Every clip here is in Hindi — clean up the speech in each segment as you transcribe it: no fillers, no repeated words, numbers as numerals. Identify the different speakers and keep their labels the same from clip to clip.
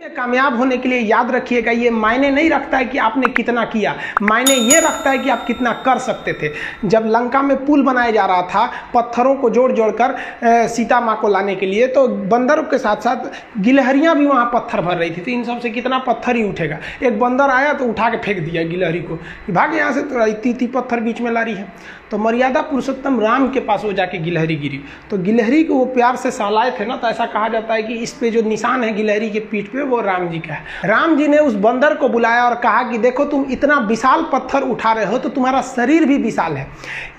Speaker 1: कामयाब होने के लिए याद रखिएगा, ये मायने नहीं रखता है कि आपने कितना किया, मायने ये रखता है कि आप कितना कर सकते थे। जब लंका में पुल बनाया जा रहा था पत्थरों को जोड़ जोड़कर सीता माँ को लाने के लिए, तो बंदरों के साथ साथ गिलहरियाँ भी वहाँ पत्थर भर रही थी। तो इन सबसे कितना पत्थर ही उठेगा। एक बंदर आया तो उठा के फेंक दिया गिलहरी को, भाग यहाँ से, तो इतनी पत्थर बीच में ला रही है। तो मर्यादा पुरुषोत्तम राम के पास वो जाके गिलहरी गिरी, तो गिलहरी को वो प्यार से सहलाए थे ना, तो ऐसा कहा जाता है कि इस पे जो निशान है गिलहरी के पीठ पे वो राम जी का है। राम जी ने उस बंदर को बुलाया और कहा कि देखो तुम इतना विशाल पत्थर उठा रहे हो तो तुम्हारा शरीर भी विशाल है,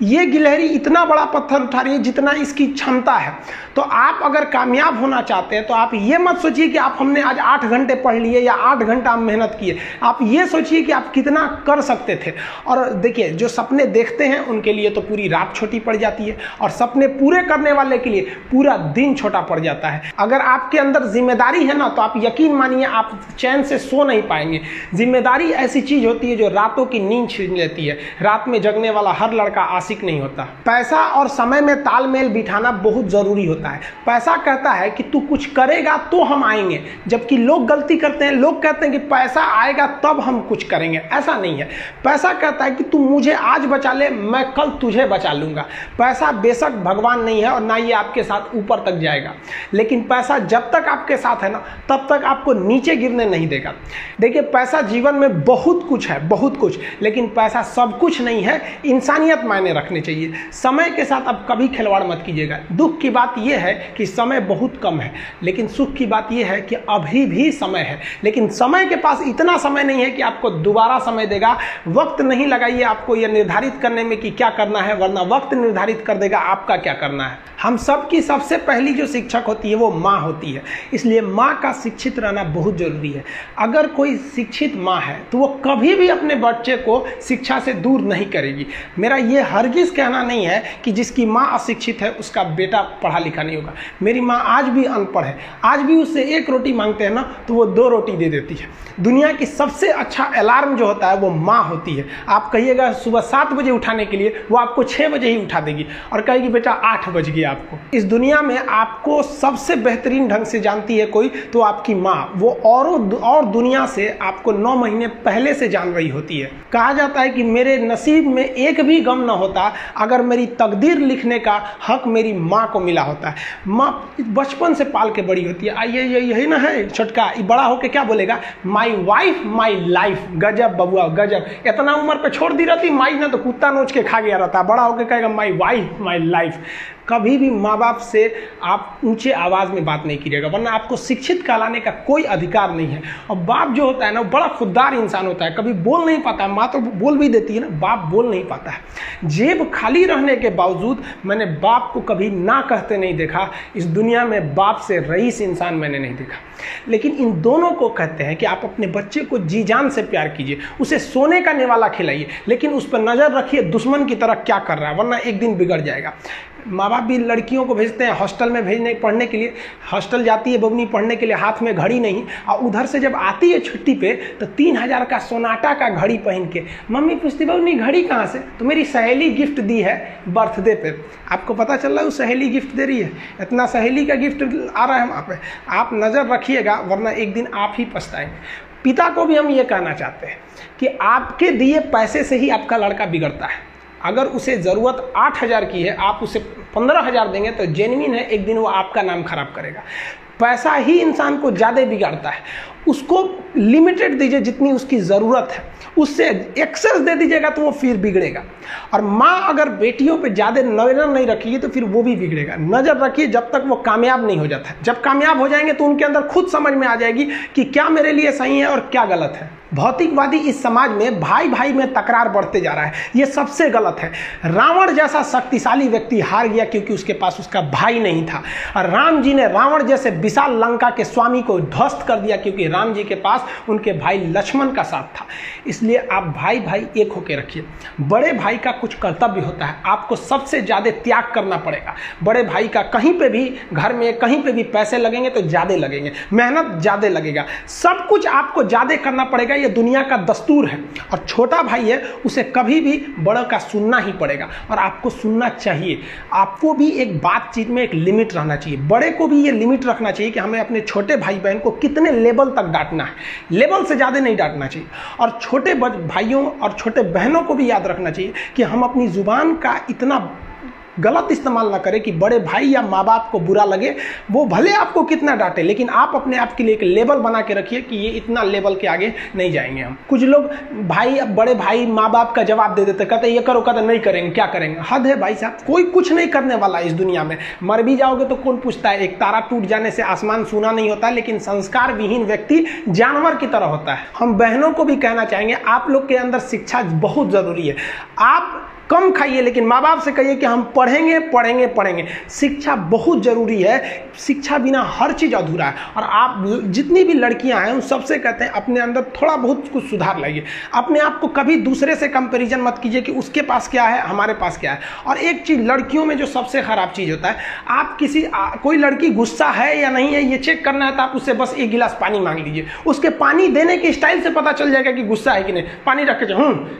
Speaker 1: ये गिलहरी इतना बड़ा पत्थर उठा रही है जितना इसकी क्षमता है। तो आप अगर कामयाब होना चाहते हैं तो आप ये मत सोचिए कि आप हमने आज 8 घंटे पढ़ लिए या 8 घंटा हम मेहनत किए, आप ये सोचिए कि आप कितना कर सकते थे। और देखिए, जो सपने देखते हैं उनके लिए तो पूरी रात छोटी पड़ जाती है, और सपने पूरे करने वाले के लिए पूरा दिन छोटा पड़ जाता है। अगर आपके अंदर जिम्मेदारी है ना, तो आप यकीन मानिए आप चैन से सो नहीं पाएंगे। जिम्मेदारी ऐसी चीज होती है जो रातों की नींद छीन लेती है। रात में जगने वाला हर लड़का आशिक नहीं होता। पैसा और समय में तालमेल बिठाना बहुत जरूरी होता है। पैसा कहता है कि तू कुछ करेगा तो हम आएंगे, जबकि लोग गलती करते हैं। लोग कहते हैं कि पैसा आएगा तब हम कुछ करेंगे, ऐसा नहीं है। पैसा कहता है कि तू मुझे आज बचा ले, मैं कल तुझे बचा लूंगा। पैसा बेशक भगवान नहीं है और ना ये आपके साथ ऊपर तक जाएगा, लेकिन पैसा जब तक आपके साथ है ना, तब तक आपको नीचे गिरने नहीं देगा। देखिए, पैसा जीवन में बहुत कुछ है, बहुत कुछ, लेकिन पैसा सब कुछ नहीं है। इंसानियत मायने रखने चाहिए। समय के साथ आप कभी खिलवाड़ मत कीजिएगा। दुख की बात यह है कि समय बहुत कम है, लेकिन सुख की बात यह है कि अभी भी समय है। लेकिन समय के पास इतना समय नहीं है कि आपको दोबारा समय देगा। वक्त नहीं लगाइए आपको यह निर्धारित करने में कि क्या करना है, वरना वक्त निर्धारित कर देगा आपका क्या करना है। हम सब की सबसे पहली जो शिक्षक होती है वो माँ होती है, इसलिए माँ का शिक्षित रहना बहुत जरूरी है। अगर कोई शिक्षित माँ है तो वो कभी भी अपने बच्चे को शिक्षा से दूर नहीं करेगी। मेरा ये हरगिज कहना नहीं है कि जिसकी माँ अशिक्षित है उसका बेटा पढ़ा लिखा नहीं होगा। मेरी माँ आज भी अनपढ़ है, आज भी उससे 1 रोटी मांगते हैं ना तो वो 2 रोटी दे देती है। दुनिया की सबसे अच्छा अलार्म जो होता है वो माँ होती है। आप कहिएगा सुबह 7 बजे उठाने के लिए, वो आपको 6 बजे ही उठा देगी और कहेगी बेटा 8 बज गया। आपको इस दुनिया में आपको सबसे बेहतरीन ढंग से जानती है कोई तो आपकी माँ। वो और दुनिया से आपको 9 महीने पहले से जान रही होती है। कहा जाता है कि मेरे नसीब में एक भी गम न होता अगर मेरी तकदीर लिखने का हक मेरी माँ को मिला होता है। माँ बचपन से पाल के बड़ी होती है। आइए यही ना है छोटका, बड़ा होके क्या बोलेगा, माई वाइफ माई लाइफ। गजब बबुआ गजब, इतना उम्र पे छोड़ दी रहती माई ना तो कुत्ता नोच के खा गया रहता। बड़ा होके कहेगा माई वाइफ माई लाइफ। कभी भी माँ बाप से आप ऊंचे आवाज़ में बात नहीं कीजिएगा, वरना आपको शिक्षित कहलाने का कोई अधिकार नहीं है। और बाप जो होता है ना, बड़ा खुददार इंसान होता है, कभी बोल नहीं पाता है। माँ तो बोल भी देती है ना, बाप बोल नहीं पाता है। जेब खाली रहने के बावजूद मैंने बाप को कभी ना कहते नहीं देखा। इस दुनिया में बाप से रईस इंसान मैंने नहीं देखा। लेकिन इन दोनों को कहते हैं कि आप अपने बच्चे को जी जान से प्यार कीजिए, उसे सोने का निवाला खिलाइए, लेकिन उस पर नज़र रखिए दुश्मन की तरह क्या कर रहा है, वरना एक दिन बिगड़ जाएगा। माँ बाप भी लड़कियों को भेजते हैं हॉस्टल में पढ़ने के लिए। हॉस्टल जाती है बबनी पढ़ने के लिए, हाथ में घड़ी नहीं, और उधर से जब आती है छुट्टी पे तो 3000 का सोनाटा का घड़ी पहन के मम्मी पूछती बबनी घड़ी कहाँ से, तो मेरी सहेली गिफ्ट दी है बर्थडे पे। आपको पता चल रहा है वो सहेली गिफ्ट दे रही है, इतना सहेली का गिफ्ट आ रहा है वहाँ पे। आप नज़र रखिएगा, वरना एक दिन आप ही पछताएंगे। पिता को भी हम ये कहना चाहते हैं कि आपके दिए पैसे से ही आपका लड़का बिगड़ता है। अगर उसे ज़रूरत 8000 की है, आप उसे 15000 देंगे तो जेन्युइन है, एक दिन वो आपका नाम खराब करेगा। पैसा ही इंसान को ज़्यादा बिगाड़ता है। उसको लिमिटेड दीजिए जितनी उसकी ज़रूरत है, उससे एक्सेस दे दीजिएगा तो वो फिर बिगड़ेगा। और माँ अगर बेटियों पे ज़्यादा नज़र नहीं रखेगी तो फिर वो भी बिगड़ेगा। नज़र रखिए जब तक वो कामयाब नहीं हो जाता है। जब कामयाब हो जाएंगे तो उनके अंदर खुद समझ में आ जाएगी कि क्या मेरे लिए सही है और क्या गलत है। भौतिकवादी इस समाज में भाई भाई में तकरार बढ़ते जा रहा है, ये सबसे गलत है। रावण जैसा शक्तिशाली व्यक्ति हार गया क्योंकि उसके पास उसका भाई नहीं था, और राम जी ने रावण जैसे विशाल लंका के स्वामी को ध्वस्त कर दिया क्योंकि राम जी के पास उनके भाई लक्ष्मण का साथ था। इसलिए आप भाई भाई एक होकर रखिए। बड़े भाई का कुछ कर्तव्य होता है, आपको सबसे ज़्यादा त्याग करना पड़ेगा। बड़े भाई का कहीं पे भी घर में कहीं पे भी पैसे लगेंगे तो ज़्यादा लगेंगे, मेहनत ज़्यादा लगेगा, सब कुछ आपको ज़्यादा करना पड़ेगा। ये दुनिया का दस्तूर है। और छोटा भाई है, उसे कभी भी बड़ा का सुनना ही पड़ेगा, और आपको सुनना चाहिए। आपको भी एक बातचीत में एक लिमिट रहना चाहिए। बड़े को भी ये लिमिट रखना चाहिए कि हमें अपने छोटे भाई बहन को कितने लेवल तक डांटना है, लेवल से ज़्यादा नहीं डांटना चाहिए। और छोटे भाइयों और छोटे बहनों को भी याद रखना चाहिए कि हम अपनी ज़ुबान का इतना गलत इस्तेमाल ना करें कि बड़े भाई या माँ बाप को बुरा लगे। वो भले आपको कितना डांटे, लेकिन आप अपने आप के लिए एक लेवल बना के रखिए कि ये इतना लेवल के आगे नहीं जाएंगे हम। कुछ लोग बड़े भाई माँ बाप का जवाब दे देते, कहते ये करो, कहते नहीं करेंगे, क्या करेंगे। हद है भाई साहब, कोई कुछ नहीं करने वाला इस दुनिया में। मर भी जाओगे तो कौन पूछता है। एक तारा टूट जाने से आसमान सूना नहीं होता, लेकिन संस्कार विहीन व्यक्ति जानवर की तरह होता है। हम बहनों को भी कहना चाहेंगे, आप लोग के अंदर शिक्षा बहुत जरूरी है। आप कम खाइए, लेकिन माँ बाप से कहिए कि हम पढ़ेंगे पढ़ेंगे पढ़ेंगे। शिक्षा बहुत ज़रूरी है, शिक्षा बिना हर चीज़ अधूरा है। और आप जितनी भी लड़कियां हैं उन सबसे कहते हैं अपने अंदर थोड़ा बहुत कुछ सुधार लाइए। अपने आप को कभी दूसरे से कंपैरिजन मत कीजिए कि उसके पास क्या है, हमारे पास क्या है। और एक चीज़ लड़कियों में जो सबसे ख़राब चीज़ होता है, आप कोई लड़की गुस्सा है या नहीं है ये चेक करना है तो आप उससे बस एक गिलास पानी मांग लीजिए। उसके पानी देने के स्टाइल से पता चल जाएगा कि गुस्सा है कि नहीं। पानी रख के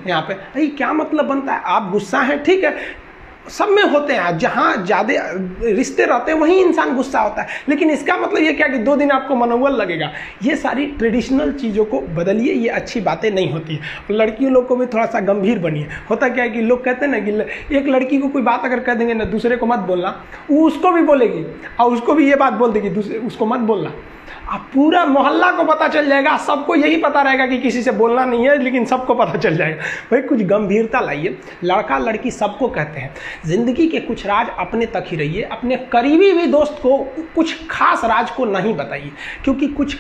Speaker 1: यहाँ पे, अरे क्या मतलब बनता है। आप गुस्सा है, ठीक है, सब में होते हैं, जहाँ ज़्यादा रिश्ते रहते हैं वहीं इंसान गुस्सा होता है। लेकिन इसका मतलब ये क्या कि 2 दिन आपको मनोबल लगेगा। ये सारी ट्रेडिशनल चीज़ों को बदलिए, ये अच्छी बातें नहीं होती है। लड़कियों लोग को भी थोड़ा सा गंभीर बनिए। होता क्या है कि लोग कहते हैं ना कि एक लड़की को कोई बात अगर कह देंगे ना, दूसरे को मत बोलना, वो उसको भी बोलेगी और उसको भी ये बात बोल देगी, दूसरे उसको मत बोलना। अब पूरा मोहल्ला को पता चल जाएगा, सबको यही पता रहेगा कि किसी से बोलना नहीं है, लेकिन सबको पता चल जाएगा। भाई कुछ गंभीरता लाइए। लड़का लड़की सबको कहते हैं, जिंदगी के कुछ राज अपने तक ही रहिए। अपने करीबी भी दोस्त को कुछ खास राज को नहीं बताइए, क्योंकि कुछ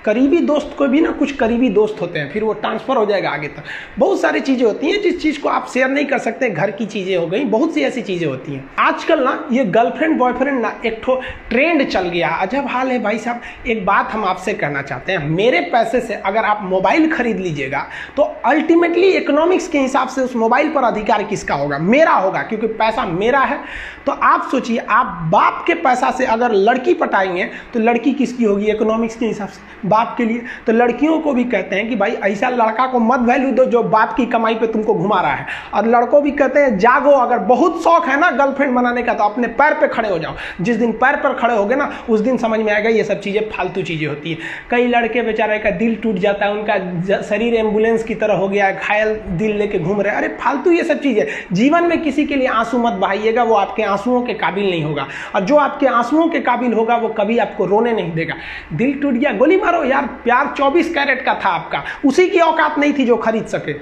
Speaker 1: करीबी दोस्त को भी ना कुछ करीबी दोस्त होते हैं, फिर वो ट्रांसफ़र हो जाएगा आगे तक। बहुत सारी चीज़ें होती हैं जिस चीज़ को आप शेयर नहीं कर सकते। घर की चीज़ें हो गई, बहुत सी ऐसी चीज़ें होती हैं। आजकल ना ये गर्लफ्रेंड बॉयफ्रेंड ना एक ठो ट्रेंड चल गया, अजब हाल है भाई साहब। एक बात हम आपसे कहना चाहते हैं, मेरे पैसे से अगर आप मोबाइल खरीद लीजिएगा तो अल्टीमेटली इकोनॉमिक्स के हिसाब से उस मोबाइल पर अधिकार किसका होगा? मेरा होगा, क्योंकि पैसा मेरा है। तो आप सोचिए, आप बाप के पैसा से अगर लड़की पटाएंगे तो लड़की किसकी होगी इकोनॉमिक्स के हिसाब से? बाप के लिए। तो लड़कियों को भी कहते हैं कि भाई ऐसा लड़का को मत वैल्यू दो जो बाप की कमाई पे तुमको घुमा रहा है। और लड़कों भी कहते हैं जागो, अगर बहुत शौक है ना गर्लफ्रेंड बनाने का तो अपने पैर पे खड़े हो जाओ। जिस दिन पैर पर खड़े होगे ना उस दिन समझ में आएगा ये सब चीज़ें फालतू चीज़ें होती है। कई लड़के बेचारे का दिल टूट जाता है, उनका शरीर एम्बुलेंस की तरह हो गया है, घायल दिल लेके घूम रहे हैं। अरे फालतू ये सब चीज़ें। जीवन में किसी के लिए आंसू मत बहाइएगा, वो आपके आंसुओं के काबिल नहीं होगा। और जो आपके आंसुओं के काबिल होगा वो कभी आपको रोने नहीं देगा। दिल टूट गया, गोली मारो यार, प्यार 24 कैरेट का था आपका, उसी की औकात नहीं थी जो खरीद सके।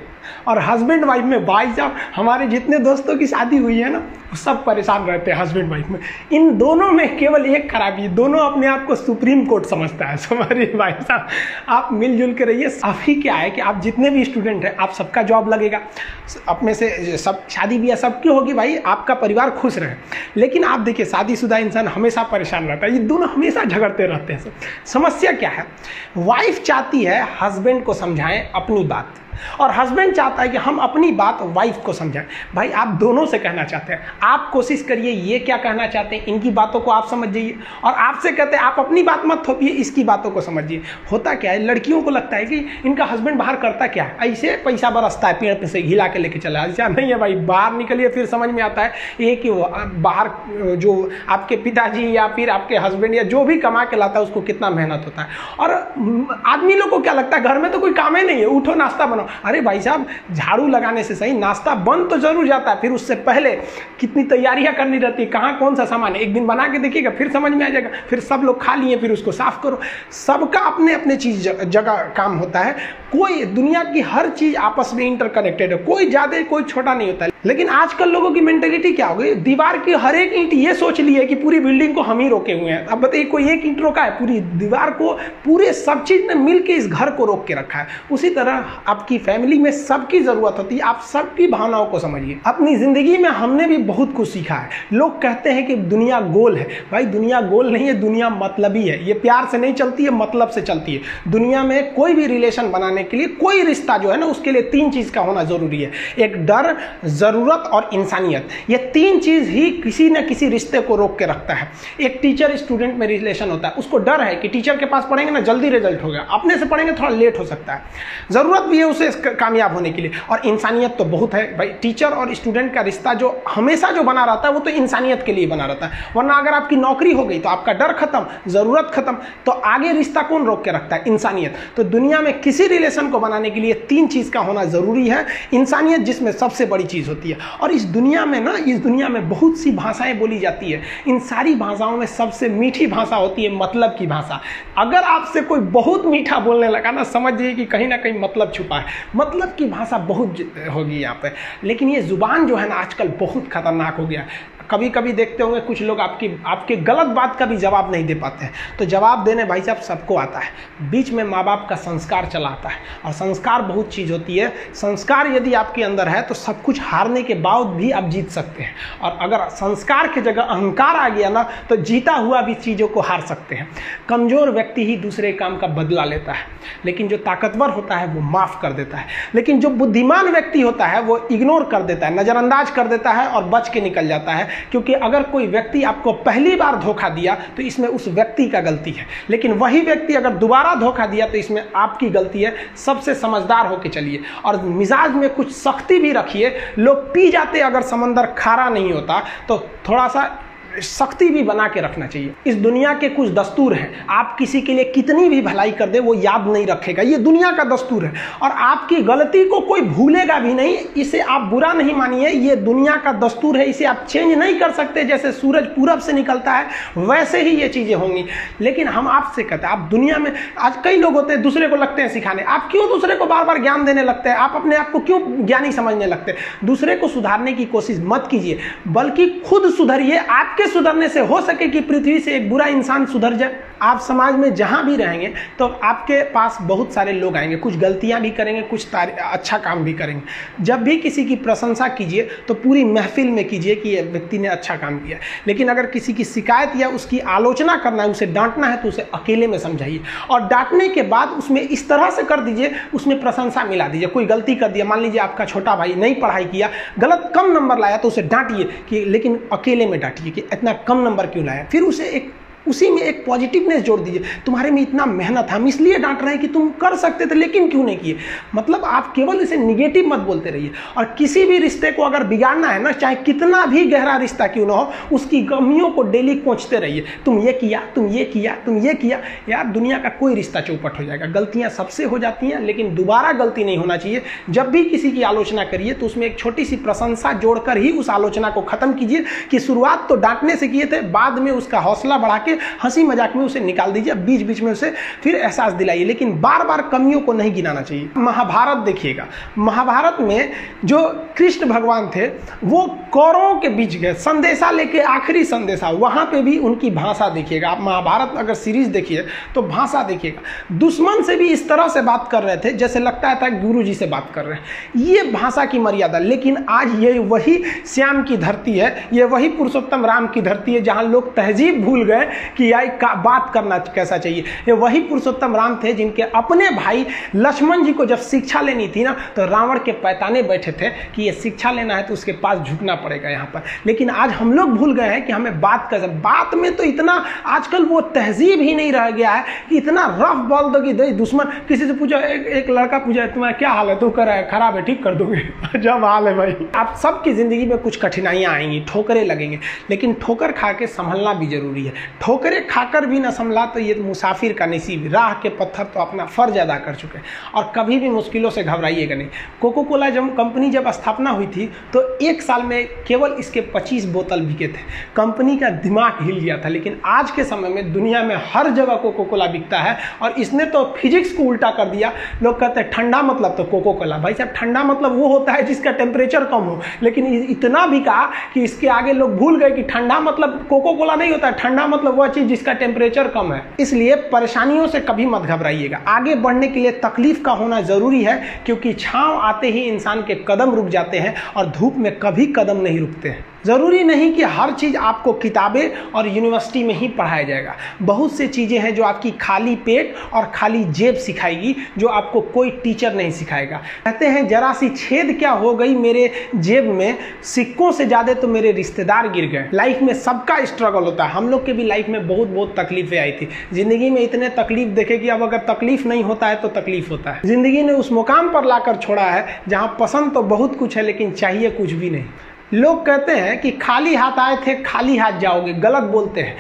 Speaker 1: और हस्बैंड वाइफ में भाई साहब, हमारे जितने दोस्तों की शादी हुई है ना सब परेशान रहते हैं हस्बैंड वाइफ में। इन दोनों में केवल एक खराबी, दोनों अपने आप को सुप्रीम कोर्ट समझता है। हमारे भाई साहब आप मिलजुल के रहिए। अभी क्या है कि आप जितने भी स्टूडेंट हैं आप सबका जॉब लगेगा, अपने से सब शादी ब्याह सबकी होगी, भाई आपका परिवार खुश रहे। लेकिन आप देखिए शादीशुदा इंसान हमेशा परेशान रहता है, ये दोनों हमेशा झगड़ते रहते हैं। समस्या क्या है? वाइफ चाहती है हस्बैंड को समझाएं अपनी बात, और हस्बैंड चाहता है कि हम अपनी बात वाइफ को समझाएं। भाई आप दोनों से कहना चाहते हैं, आप कोशिश करिए ये क्या कहना चाहते हैं इनकी बातों को आप समझ जाइए, और आपसे कहते हैं आप अपनी बात मत थोपिए, इसकी बातों को समझिए। होता क्या है, लड़कियों को लगता है कि इनका हस्बैंड बाहर करता क्या है, ऐसे पैसा बरसता है पेड़ पे से हिला के लेके चला। ऐसा नहीं है भाई, बाहर निकलिए फिर समझ में आता है ये कि बाहर जो आपके पिताजी या फिर आपके हस्बैंड या जो भी कमा के लाता है उसको कितना मेहनत होता है। और आदमी लोग को क्या लगता है घर में तो कोई काम ही नहीं है, उठो नाश्ता बनाओ। अरे भाई साहब झाड़ू लगाने से सही नाश्ता बन तो जरूर जाता है, फिर उससे पहले कितनी तैयारियां करनी रहती है, कहाँ कौन सा सामान है, एक दिन बना के देखिएगा फिर समझ में आ जाएगा। फिर सब लोग खा लिए फिर उसको साफ करो। सबका अपने अपने चीज जगह काम होता है। कोई दुनिया की हर चीज आपस में इंटरकनेक्टेड है, कोई ज्यादा कोई छोटा नहीं होता है। लेकिन आजकल लोगों की मेंटेलिटी क्या हो गई, दीवार की हर एक ईंट ये सोच ली है कि पूरी बिल्डिंग को हम ही रोके हुए हैं। अब बताइए कोई एक ईंट रोका है, पूरी दीवार को पूरे सब चीज ने मिलकर इस घर को रोक के रखा है। उसी तरह आपकी फैमिली में सबकी जरूरत होती है, आप सबकी भावनाओं को समझिए। अपनी जिंदगी में हमने भी बहुत कुछ सीखा है। लोग कहते हैं कि दुनिया गोल है, भाई दुनिया गोल नहीं है, दुनिया मतलबी है। ये प्यार से नहीं चलती है, मतलब से चलती है। दुनिया में कोई भी रिलेशन बनाने के लिए, कोई रिश्ता जो है ना उसके लिए 3 चीज का होना जरूरी है, एक डर, जरूरत और इंसानियत। ये 3 चीज ही किसी न किसी रिश्ते को रोक के रखता है। एक टीचर स्टूडेंट में रिलेशन होता है, उसको डर है कि टीचर के पास पढ़ेंगे ना जल्दी रिजल्ट होगा, अपने से पढ़ेंगे थोड़ा लेट हो सकता है। जरूरत भी है उसे से कामयाब होने के लिए। और इंसानियत तो बहुत है भाई, टीचर और स्टूडेंट का रिश्ता जो हमेशा जो बना रहता है वो तो इंसानियत के लिए बना रहता है। वरना अगर आपकी नौकरी हो गई तो आपका डर खत्म, ज़रूरत खत्म, तो आगे रिश्ता कौन रोक के रखता है? इंसानियत। तो दुनिया में किसी रिलेशन को बनाने के लिए 3 चीज़ का होना ज़रूरी है। इंसानियत जिसमें सबसे बड़ी चीज़ होती है। और इस दुनिया में बहुत सी भाषाएं बोली जाती है। इन सारी भाषाओं में सबसे मीठी भाषा होती है मतलब की भाषा। अगर आपसे कोई बहुत मीठा बोलने लगा ना, समझिए कि कहीं ना कहीं मतलब छुपा है। मतलब की भाषा बहुत होगी यहाँ पे। लेकिन ये जुबान जो है ना आजकल बहुत खतरनाक हो गया। कभी कभी देखते होंगे कुछ लोग आपके गलत बात का भी जवाब नहीं दे पाते हैं। तो जवाब देने भाई साहब सबको आता है, बीच में माँ बाप का संस्कार चला आता है। और संस्कार बहुत चीज़ होती है। संस्कार यदि आपके अंदर है तो सब कुछ हारने के बाद भी आप जीत सकते हैं। और अगर संस्कार की जगह अहंकार आ गया ना तो जीता हुआ भी चीज़ों को हार सकते हैं। कमज़ोर व्यक्ति ही दूसरे काम का बदला लेता है, लेकिन जो ताकतवर होता है वो माफ़ कर देता है। लेकिन जो बुद्धिमान व्यक्ति होता है वो इग्नोर कर देता है, नज़रअंदाज कर देता है और बच के निकल जाता है। क्योंकि अगर कोई व्यक्ति आपको पहली बार धोखा दिया तो इसमें उस व्यक्ति का गलती है, लेकिन वही व्यक्ति अगर दोबारा धोखा दिया तो इसमें आपकी गलती है। सबसे समझदार होके चलिए और मिजाज में कुछ सख्ती भी रखिए। लोग पी जाते अगर समंदर खारा नहीं होता तो थोड़ा सा सख्ती भी बना के रखना चाहिए। इस दुनिया के कुछ दस्तूर हैं, आप किसी के लिए कितनी भी भलाई कर दे वो याद नहीं रखेगा, ये दुनिया का दस्तूर है। और आपकी गलती को कोई भूलेगा भी नहीं, इसे आप बुरा नहीं मानिए, ये दुनिया का दस्तूर है, इसे आप चेंज नहीं कर सकते। जैसे सूरज पूरब से निकलता है वैसे ही ये चीज़ें होंगी। लेकिन हम आपसे कहते हैं, आप दुनिया में आज कई लोग होते हैं दूसरे को लगते हैं सिखाने, आप क्यों दूसरे को बार बार ज्ञान देने लगते हैं? आप अपने आप को क्यों ज्ञानी समझने लगते हैं? दूसरे को सुधारने की कोशिश मत कीजिए, बल्कि खुद सुधरिए। आपके सुधरने से हो सके कि पृथ्वी से एक बुरा इंसान सुधर जाए। आप समाज में जहां भी रहेंगे तो आपके पास बहुत सारे लोग आएंगे, कुछ गलतियां भी करेंगे, कुछ अच्छा काम भी करेंगे। जब भी किसी की प्रशंसा कीजिए तो पूरी महफिल में कीजिए कि ये व्यक्ति ने अच्छा काम किया। लेकिन अगर किसी की शिकायत या उसकी आलोचना करना है, उसे डांटना है, तो उसे अकेले में समझाइए। और डांटने के बाद उसमें इस तरह से कर दीजिए, उसमें प्रशंसा मिला दीजिए। कोई गलती कर दिया, मान लीजिए आपका छोटा भाई नहीं पढ़ाई किया, गलत कम नंबर लाया, तो उसे डांटिए कि, लेकिन अकेले में डांटिए कि इतना कम नंबर क्यों लाया। फिर उसे उसी में एक पॉजिटिवनेस जोड़ दीजिए, तुम्हारे में इतना मेहनत है, हम इसलिए डांट रहे हैं कि तुम कर सकते थे लेकिन क्यों नहीं किए। मतलब आप केवल इसे निगेटिव मत बोलते रहिए। और किसी भी रिश्ते को अगर बिगाड़ना है ना, चाहे कितना भी गहरा रिश्ता क्यों ना हो, उसकी कमियों को डेली कोंचते रहिए। तुम ये किया, तुम ये किया, तुम ये किया। यार दुनिया का कोई रिश्ता चौपट हो जाएगा। गलतियां सबसे हो जाती हैं, लेकिन दोबारा गलती नहीं होना चाहिए। जब भी किसी की आलोचना करिए तो उसमें एक छोटी सी प्रशंसा जोड़कर ही उस आलोचना को खत्म कीजिए कि शुरुआत तो डांटने से किए थे, बाद में उसका हौसला बढ़ा के हंसी मजाक में उसे निकाल दीजिए, बीच बीच में उसे फिर एहसास दिलाइए, लेकिन बार बार कमियों को नहीं गिनाना चाहिए। महाभारत देखिएगा, महाभारत में जो कृष्ण भगवान थे वो कौरवों के बीच गए संदेशा लेके, आखिरी संदेशा, वहां पे भी उनकी भाषा देखिएगा। आप महाभारत अगर सीरीज देखिए तो भाषा देखिएगा, दुश्मन से भी इस तरह से बात कर रहे थे जैसे लगता था गुरु जी से बात कर रहे हैं। ये भाषा की मर्यादा। लेकिन आज ये वही श्याम की धरती है, ये वही पुरुषोत्तम राम की धरती है जहां लोग तहजीब भूल गए कि का बात करना कैसा चाहिए। ये वही पुरुषोत्तम राम थे जिनके अपने भाई लक्ष्मण जी को जब शिक्षा लेनी थी ना तो रावण के पैताने बैठे थे कि ये शिक्षा लेना है तो उसके पास झुकना पड़ेगा यहाँ पर। लेकिन आज हम लोग भूल गए हैं कि हमें बात में तो इतना आजकल वो तहजीब ही नहीं रह गया है कि इतना रफ बोल दो कि दुश्मन। किसी से पूछो, एक लड़का पूछा तुम्हारा क्या हाल है, तो कह रहा है खराब है, ठीक कर दोगे। जब हाल है भाई। आप सबकी जिंदगी में कुछ कठिनाइयां आएंगी, ठोकरें लगेंगे, लेकिन ठोकर खा के संभलना भी जरूरी है। ठोकरें खाकर भी न संभला तो ये मुसाफिर का नसीब। राह के पत्थर तो अपना फर्ज अदा कर चुके हैं। और कभी भी मुश्किलों से घबराइएगा नहीं। कोको कोला कंपनी जब स्थापना हुई थी तो एक साल में केवल इसके 25 बोतल बिके थे। कंपनी का दिमाग हिल गया था। लेकिन आज के समय में दुनिया में हर जगह कोको कोला बिकता है और इसने तो फिजिक्स को उल्टा कर दिया। लोग कहते हैं ठंडा मतलब तो कोको कोला। भाई साहब ठंडा मतलब वो होता है जिसका टेम्परेचर कम हो, लेकिन इतना बिका कि इसके आगे लोग भूल गए कि ठंडा मतलब कोको कोला नहीं होता है। ठंडा मतलब वह चीज जिसका टेम्परेचर कम है। इसलिए परेशानियों से कभी मत घबराइएगा। आगे बढ़ने के लिए तकलीफ का होना जरूरी है, क्योंकि छांव आते ही इंसान के कदम रुक जाते हैं और धूप में कभी कदम नहीं रुकते हैं। ज़रूरी नहीं कि हर चीज़ आपको किताबें और यूनिवर्सिटी में ही पढ़ाया जाएगा। बहुत से चीज़ें हैं जो आपकी खाली पेट और खाली जेब सिखाएगी, जो आपको कोई टीचर नहीं सिखाएगा। कहते हैं जरा सी छेद क्या हो गई मेरे जेब में, सिक्कों से ज़्यादा तो मेरे रिश्तेदार गिर गए। लाइफ में सबका स्ट्रगल होता है। हम लोग के भी लाइफ में बहुत तकलीफें आई थी। ज़िंदगी में इतने तकलीफ देखे कि अब अगर तकलीफ नहीं होता है तो तकलीफ होता है। ज़िंदगी ने उस मुकाम पर लाकर छोड़ा है जहाँ पसंद तो बहुत कुछ है लेकिन चाहिए कुछ भी नहीं। लोग कहते हैं कि खाली हाथ आए थे खाली हाथ जाओगे, गलत बोलते हैं।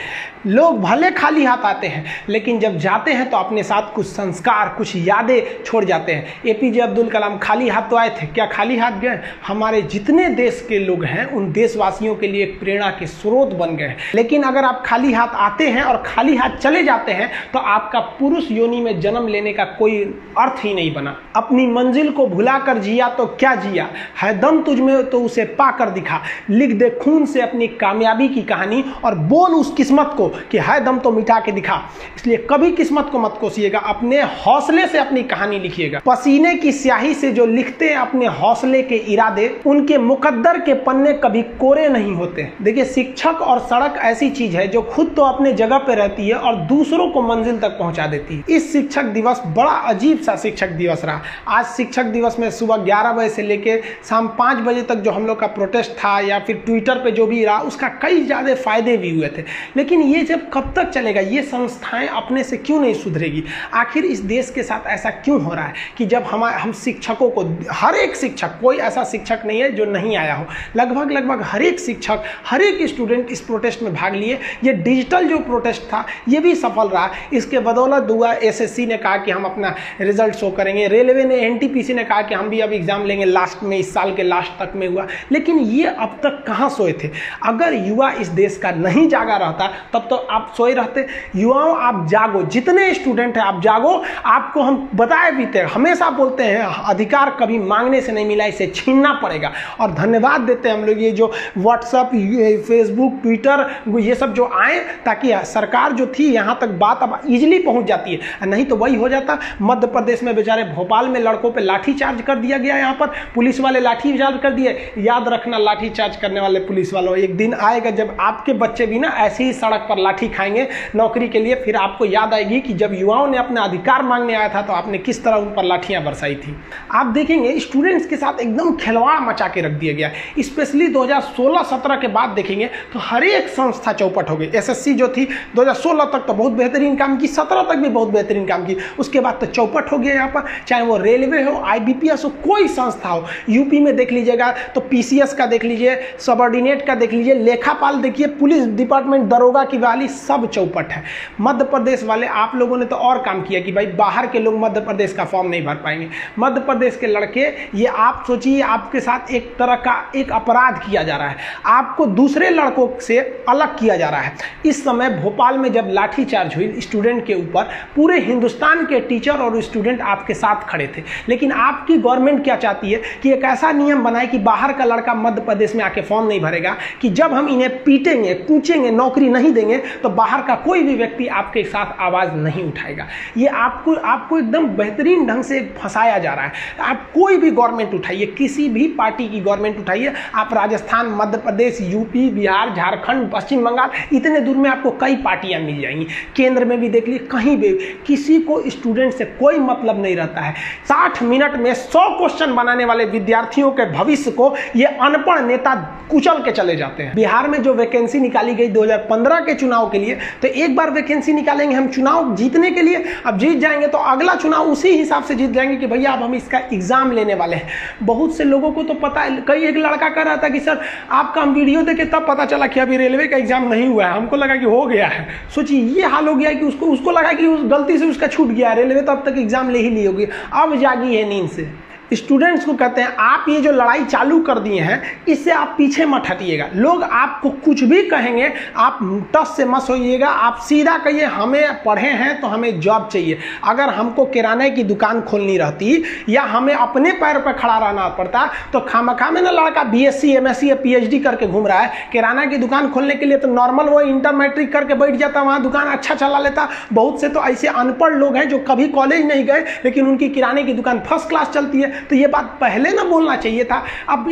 Speaker 1: लोग भले खाली हाथ आते हैं लेकिन जब जाते हैं तो अपने साथ कुछ संस्कार, कुछ यादें छोड़ जाते हैं। एपीजे अब्दुल कलाम खाली हाथ तो आए थे, क्या खाली हाथ गए? हमारे जितने देश के लोग हैं उन देशवासियों के लिए एक प्रेरणा के स्रोत बन गए। लेकिन अगर आप खाली हाथ आते हैं और खाली हाथ चले जाते हैं तो आपका पुरुष योनि में जन्म लेने का कोई अर्थ ही नहीं बना। अपनी मंजिल को भुलाकर जिया तो क्या जिया, है दम तुझ में तो उसे पाकर दिखा। लिख दे खून से अपनी कामयाबी की कहानी और बोल उस किस्मत को कि है दम तो मिटा के दिखा। इसलिए कभी किस्मत को मत कोसिएगा, अपने हौसले से अपनी कहानी लिखिएगा। पसीने की स्याही से जो लिखते हैं अपने हौसले के इरादे, उनके मुकद्दर के पन्ने कभी कोरे नहीं होते। देखिए, शिक्षक और सड़क ऐसी चीज है जो खुद तो अपने जगह पे रहती है और दूसरों को मंजिल तक पहुंचा देती है। इस शिक्षक दिवस बड़ा अजीब सा शिक्षक दिवस रहा। आज शिक्षक दिवस में सुबह 11 बजे से लेकर शाम 5 बजे तक जो हम लोग का प्रोटेस्ट था या फिर ट्विटर पे जो भी रहा, उसका कई ज्यादा फायदे भी हुए थे। लेकिन ये जब कब तक चलेगा? ये संस्थाएं अपने से क्यों नहीं सुधरेगी? आखिर इस देश के साथ ऐसा क्यों हो रहा है कि जब हम शिक्षकों को, हर एक शिक्षक, कोई ऐसा शिक्षक नहीं है जो नहीं आया हो, लगभग हर एक शिक्षक, हर एक स्टूडेंट इस प्रोटेस्ट में भाग लिए। ये डिजिटल जो प्रोटेस्ट था ये भी सफल रहा। इसके बदौलत हुआ, एसएससी ने कहा कि हम अपना रिजल्ट शो करेंगे, रेलवे ने, एनटीपीसी ने कहा कि हम भी अब एग्जाम लेंगे लास्ट में, इस साल के लास्ट तक में हुआ। लेकिन ये अब तक कहाँ सोए थे? अगर युवा इस देश का नहीं जागा रहता तब तो आप सोए रहते। युवाओं, आप जागो, जितने स्टूडेंट हैं आप जागो। आपको हम बताए भी थे, हमेशा बोलते हैं अधिकार कभी मांगने से नहीं मिला, इसे छीनना पड़ेगा। और धन्यवाद देते हैं हम लोग ये जो व्हाट्सएप, फेसबुक, ट्विटर, ये सब जो आए, ताकि सरकार जो थी यहाँ तक बात अब इजिली पहुँच जाती है। नहीं तो वही हो जाता। मध्य प्रदेश में बेचारे भोपाल में लड़कों पर लाठी चार्ज कर दिया गया, यहाँ पर पुलिस वाले लाठी चार्ज कर दिए। याद रखना, लाठी चार्ज करने वाले पुलिस वालों, एक दिन आएगा जब आपके बच्चे भी ना ऐसे ही सड़क पर लाठी खाएंगे नौकरी के लिए। फिर आपको याद आएगी कि जब युवाओं ने अपना अधिकार मांगने आया था तो आपने किस तरह उन पर लाठियां बरसाई थी। आप देखेंगे स्टूडेंट्स के साथ एकदम खिलवाड़ मचा के रख दिया गया। स्पेशली 2016-17 के बाद देखेंगे तो हर एक संस्था चौपट हो गई। एसएससी जो थी 2016 तक तो बहुत बेहतरीन काम की, 17 तक भी बहुत बेहतरीन काम की, उसके बाद तो चौपट हो गया यहाँ पर। चाहे वो रेलवे हो, आईबीपीएस हो, कोई संस्था हो। यूपी में देख लीजिएगा तो पीसीएस का देख लीजिए, सबऑर्डिनेट का देख लीजिए, लेखापाल देखिए, पुलिस डिपार्टमेंट, दरोगा की बहाली, सब चौपट है। मध्य प्रदेश वाले आप लोगों ने तो और काम किया कि भाई बाहर के लोग मध्य प्रदेश का फॉर्म नहीं भर पाएंगे। मध्य प्रदेश के लड़के, ये आप सोचिए आपके साथ एक तरह का एक अपराध किया जा रहा है, आपको दूसरे लड़कों से अलग किया जा रहा है। इस समय भोपाल में जब लाठीचार्ज हुई स्टूडेंट के ऊपर, पूरे हिंदुस्तान के टीचर और स्टूडेंट आपके साथ खड़े थे। लेकिन आपकी गवर्नमेंट क्या चाहती है कि एक ऐसा नियम बनाए कि बाहर का लड़का मध्य प्रदेश में आके फॉर्म नहीं भरेगा, कि जब हम इन्हें पीटेंगे, कूचेंगे, नौकरी नहीं देंगे तो बाहर का कोई भी व्यक्ति आपके साथ आवाज नहीं उठाएगा। ये आपको एकदम बेहतरीन ढंग से फंसाया जा रहा है। आप कोई भी गवर्नमेंट उठाइए, किसी भी पार्टी की गवर्नमेंट उठाइए, आप राजस्थान, मध्य प्रदेश, यूपी, बिहार, झारखंड, पश्चिम बंगाल, इतने दूर में आपको कई पार्टियां मिल जाएंगी। केंद्र में भी देख लीजिए, कहीं भी किसी को स्टूडेंट से कोई मतलब नहीं रहता है। 60 मिनट में 100 क्वेश्चन बनाने वाले विद्यार्थियों के भविष्य को ये अनपढ़ नेता कुचल के चले जाते हैं। बिहार में जो वैकेंसी निकाली गई 2015 के चुनाव के लिए, तो एक बार वैकेंसी निकालेंगे हम चुनाव जीतने के लिए, अब जीत जाएंगे तो अगला चुनाव उसी हिसाब से जीत जाएंगे कि भैया अब हम इसका एग्जाम लेने वाले हैं। बहुत से लोगों को तो पता है, कई एक लड़का कह रहा था कि सर आपका हम वीडियो देखे तब पता चला कि अभी रेलवे का एग्जाम नहीं हुआ है, हमको लगा कि हो गया है। सोचिए ये हाल हो गया कि उसको लगा कि उस गलती से उसका छूट गया, रेलवे तो अब तक एग्जाम ले ही ली होगी, अब जागी है नींद से। स्टूडेंट्स को कहते हैं आप ये जो लड़ाई चालू कर दिए हैं इससे आप पीछे मत हटिएगा। लोग आपको कुछ भी कहेंगे आप टस से मत होइएगा, आप सीधा कहिए हमें पढ़े हैं तो हमें जॉब चाहिए। अगर हमको किराने की दुकान खोलनी रहती या हमें अपने पैर पर खड़ा रहना पड़ता तो खामखा में ना लड़का बीएससी, एमएससी या पीएचडी करके घूम रहा है। किराना की दुकान खोलने के लिए तो नॉर्मल वो इंटर मैट्रिक करके बैठ जाता, वहाँ दुकान अच्छा चला लेता। बहुत से तो ऐसे अनपढ़ लोग हैं जो कभी कॉलेज नहीं गए लेकिन उनकी किराने की दुकान फर्स्ट क्लास चलती है। तो ये बात पहले ना बोलना चाहिए था। अब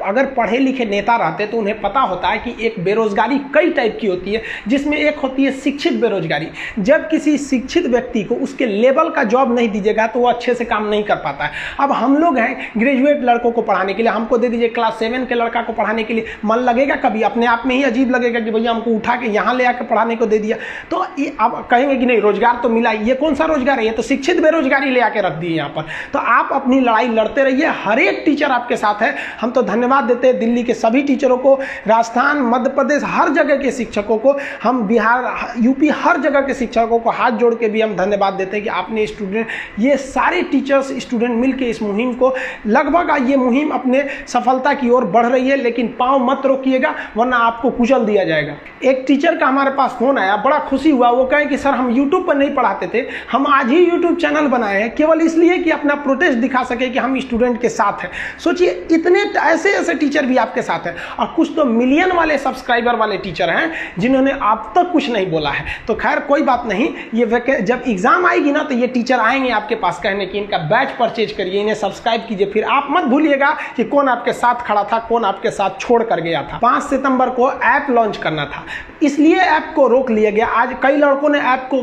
Speaker 1: अगर पढ़े लिखे नेता रहते तो उन्हें पता होता है कि एक बेरोजगारी कई टाइप की होती है, जिसमें एक होती है शिक्षित बेरोजगारी। जब किसी शिक्षित व्यक्ति को उसके लेवल का जॉब नहीं दीजिएगा तो वो अच्छे से काम नहीं कर पाता है। अब हम लोग हैं ग्रेजुएट लड़कों को पढ़ाने के लिए, हमको दे दीजिए क्लास 7 के लड़का को पढ़ाने के लिए, मन लगेगा कभी? अपने आप में ही अजीब लगेगा कि भैया हमको उठा के यहाँ ले आकर पढ़ाने को दे दिया। तो ये अब कहेंगे कि नहीं रोजगार तो मिला, ये कौन सा रोजगार है, ये तो शिक्षित बेरोजगारी ले आके रख दी यहाँ पर। तो आप अपनी लड़ाई लड़ते रहिए, हर एक टीचर आपके साथ है। हम तो धन्यवाद देते हैं दिल्ली के सभी टीचरों को, राजस्थान, मध्य प्रदेश, हर जगह के शिक्षकों को, हम बिहार, यूपी, हर जगह के शिक्षकों को हाथ जोड़ के भी हम धन्यवाद देते हैं कि आपने स्टूडेंट, ये सारे टीचर्स स्टूडेंट मिलकर इस मुहिम को, लगभग ये मुहिम अपने सफलता की ओर बढ़ रही है। लेकिन पांव मत रोकिएगा वरना आपको कुचल दिया जाएगा। एक टीचर का हमारे पास फोन आया, बड़ा खुशी हुआ। वो कहे कि सर हम यूट्यूब पर नहीं पढ़ाते थे, हम आज ही यूट्यूब चैनल बनाए हैं केवल इसलिए कि अपना प्रोटेस्ट दिखा सके कि हम स्टूडेंट के साथ हैं। सोचिए इतने ऐसे टीचर भी आपके साथ हैं, और कुछ तो मिलियन वाले सब्सक्राइबर वाले टीचर हैं जिन्होंने अब तक कुछ नहीं बोला है। तो खैर कोई बात नहीं, ये जब एग्जाम आएगी ना तो ये टीचर आएंगे आपके पास कहने की इनका बैच परचेज करिए, इन्हें सब्सक्राइब कीजिए। फिर आप मत भूलिएगा कि कौन आपके साथ खड़ा था, कौन आपके साथ छोड़ कर गया था। 5 सितंबर को ऐप लॉन्च करना था, इसलिए ऐप को रोक लिया गया। आज कई लड़कों ने ऐप को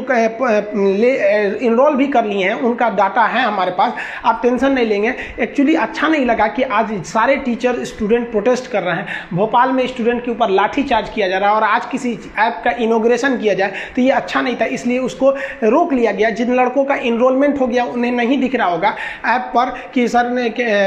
Speaker 1: इनरोल भी कर लिए हैं, उनका डाटा है हमारे पास, आप टेंशन नहीं लेंगे। एक्चुअली अच्छा नहीं लगा कि आज सारे टीचर स्टूडेंट प्रोटेस्ट कर रहे हैं, भोपाल में स्टूडेंट के ऊपर लाठी चार्ज किया जा रहा है और आज किसी ऐप का इनोग्रेशन किया जाए तो ये अच्छा नहीं था, इसलिए उसको रोक लिया गया। जिन लड़कों का इनरोलमेंट हो गया उन्हें नहीं दिख रहा होगा ऐप पर कि सर ने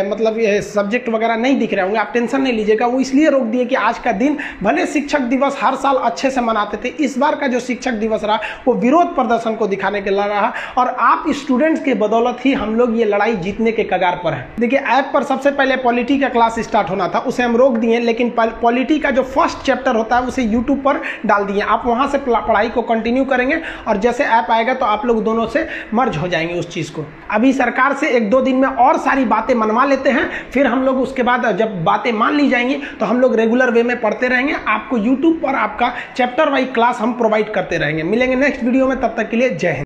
Speaker 1: मतलब सब्जेक्ट वगैरह नहीं दिख रहे होंगे, आप टेंशन नहीं लीजिएगा। वो इसलिए रोक दिए कि आज का दिन, भले शिक्षक दिवस हर साल अच्छे से मनाते थे, इस बार का जो शिक्षक दिवस रहा वो विरोध प्रदर्शन को दिखाने के लिए रहा, और आप स्टूडेंट्स के बदौलत ही हम लोग ये लड़ाई जीतने के कगार पर हैं। देखिए ऐप पर सबसे पहले पॉलिटी का क्लास स्टार्ट होना था, उसे हम रोक दिए, लेकिन पॉलिटी का जो फर्स्ट चैप्टर होता है उसे यूट्यूब पर डाल दिए। आप वहां से पढ़ाई को कंटिन्यू करेंगे और जैसे ऐप आएगा तो आप लोग दोनों से मर्ज हो जाएंगे उस चीज को। अभी सरकार से 1-2 दिन में और सारी बातें मनवा लेते हैं, फिर हम लोग उसके बाद जब बातें मान ली जाएंगी तो हम लोग रेगुलर वे में पढ़ते रहेंगे। आपको यूट्यूब पर आपका चैप्टर वाइज क्लास हम प्रोवाइड करते रहेंगे। मिलेंगे नेक्स्ट वीडियो में, तब तक के लिए जय हिंद।